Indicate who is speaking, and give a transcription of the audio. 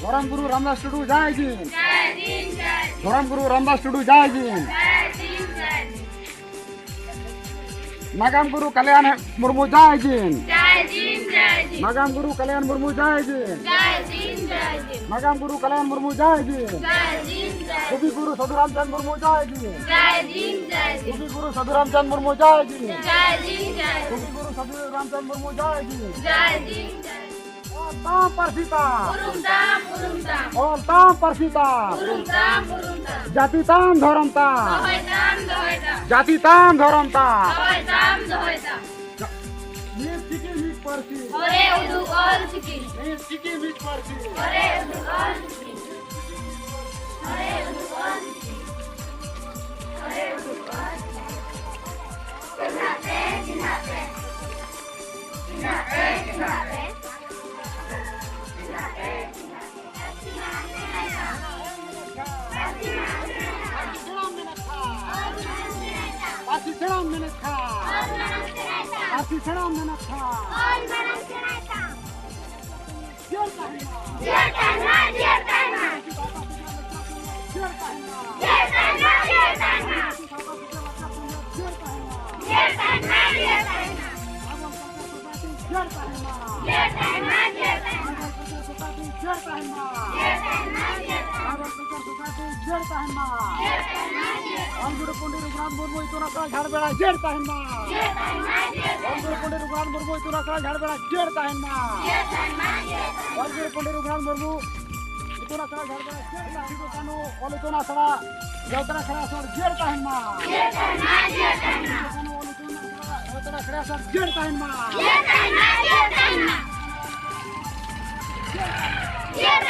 Speaker 1: धर्म गुरु रामदास टुडू जय जी। धर्म गुरु रामदास टुडू जय जी। नागाम गुरु कल्याण मुर्मू जय जी। नागाम गुरु कल्याण मुर्मू जय जी। नागाम गुरु कल्याण मुर्मू जय जी। कवि गुरु साधुरामचंद मुर्मू जय जी। कवि गुरु साधुरामचंद मुर्मू जय जी। कवि गुरु साधुरामचंद मुर्मू जय जी। ताम परसिता ताम परसिता जाति ताम धर्म ताम जाति ताम धर्म ताम ये सिकी वीक परसी
Speaker 2: अरे उदु और सिकी
Speaker 1: ये सिकी वीक परसी
Speaker 2: अरे उदु और सिकी अरे उदु और सिकी अरे उदु और जिनाते
Speaker 1: Yes,